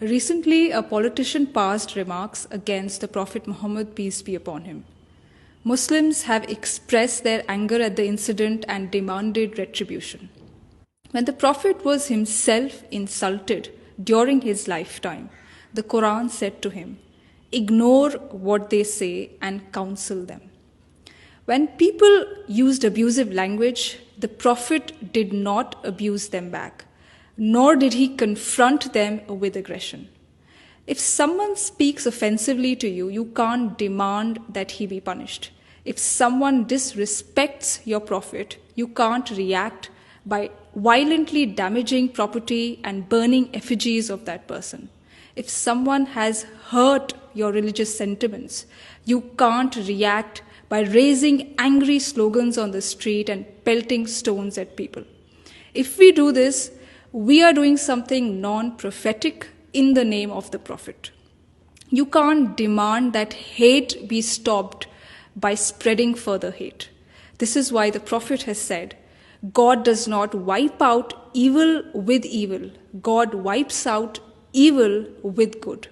Recently, a politician passed remarks against the Prophet Muhammad, peace be upon him. Muslims have expressed their anger at the incident and demanded retribution. When the Prophet was himself insulted during his lifetime, the Quran said to him, "Ignore what they say and counsel them." When people used abusive language, the Prophet did not abuse them back, nor did he confront them with aggression. If someone speaks offensively to you, you can't demand that he be punished. If someone disrespects your Prophet, you can't react by violently damaging property and burning effigies of that person. If someone has hurt your religious sentiments, you can't react by raising angry slogans on the street and pelting stones at people. If we do this, we are doing something non-prophetic in the name of the Prophet. You can't demand that hate be stopped by spreading further hate. This is why the Prophet has said, God does not wipe out evil with evil. God wipes out evil with good.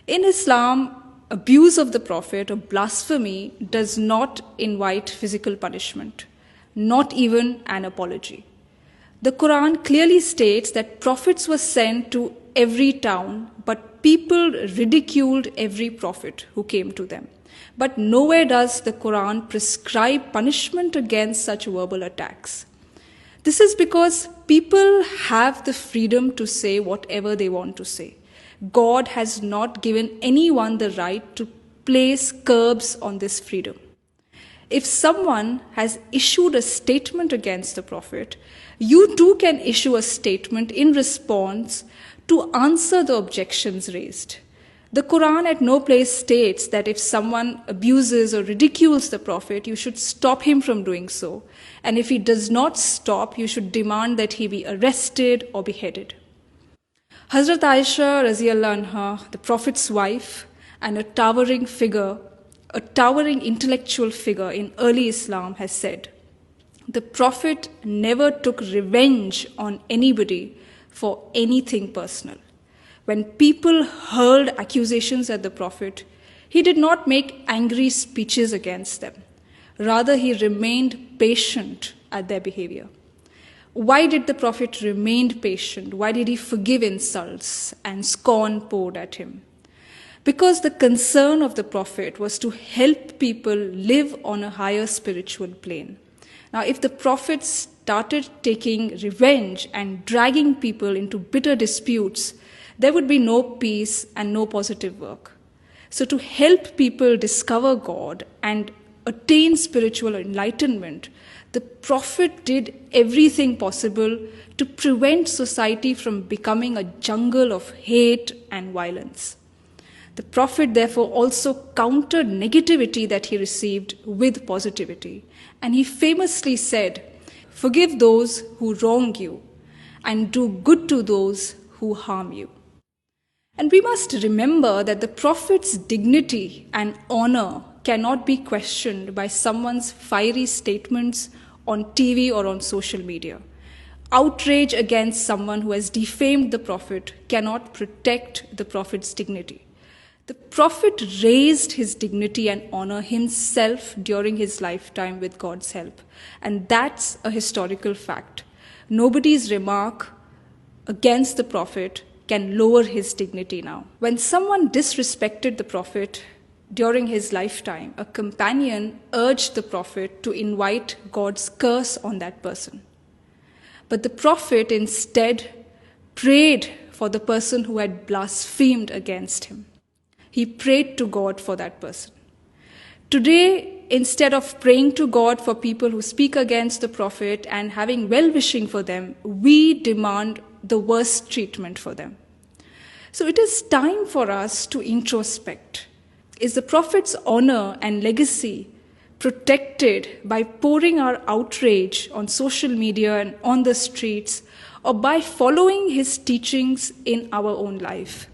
In Islam, abuse of the Prophet or blasphemy does not invite physical punishment, not even an apology. The Quran clearly states that prophets were sent to every town, but people ridiculed every prophet who came to them. But nowhere does the Quran prescribe punishment against such verbal attacks. This is because people have the freedom to say whatever they want to say. God has not given anyone the right to place curbs on this freedom. If someone has issued a statement against the Prophet, you too can issue a statement in response to answer the objections raised. The Quran at no place states that if someone abuses or ridicules the Prophet, you should stop him from doing so. And if he does not stop, you should demand that he be arrested or beheaded. Hazrat Aisha Raziyallahu Anha, the Prophet's wife and a towering intellectual figure in early Islam, has said, "The Prophet never took revenge on anybody for anything personal. When people hurled accusations at the Prophet, he did not make angry speeches against them. Rather, he remained patient at their behavior." Why did the Prophet remain patient? Why did he forgive insults and scorn poured at him? Because the concern of the Prophet was to help people live on a higher spiritual plane. Now, if the Prophet started taking revenge and dragging people into bitter disputes, there would be no peace and no positive work. So to help people discover God and attain spiritual enlightenment, the Prophet did everything possible to prevent society from becoming a jungle of hate and violence. The Prophet therefore also countered negativity that he received with positivity. And he famously said, "Forgive those who wrong you and do good to those who harm you." And we must remember that the Prophet's dignity and honor cannot be questioned by someone's fiery statements on TV or on social media. Outrage against someone who has defamed the Prophet cannot protect the Prophet's dignity. The Prophet raised his dignity and honor himself during his lifetime with God's help. And that's a historical fact. Nobody's remark against the Prophet can lower his dignity now. When someone disrespected the Prophet during his lifetime, a companion urged the Prophet to invite God's curse on that person. But the Prophet instead prayed for the person who had blasphemed against him. He prayed to God for that person. Today, instead of praying to God for people who speak against the Prophet and having well-wishing for them, we demand the worst treatment for them. So it is time for us to introspect. Is the Prophet's honor and legacy protected by pouring our outrage on social media and on the streets, or by following his teachings in our own life?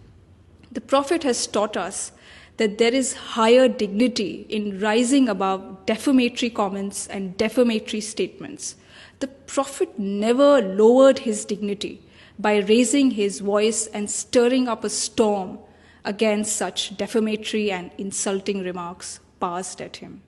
The Prophet has taught us that there is higher dignity in rising above defamatory comments and defamatory statements. The Prophet never lowered his dignity by raising his voice and stirring up a storm against such defamatory and insulting remarks passed at him.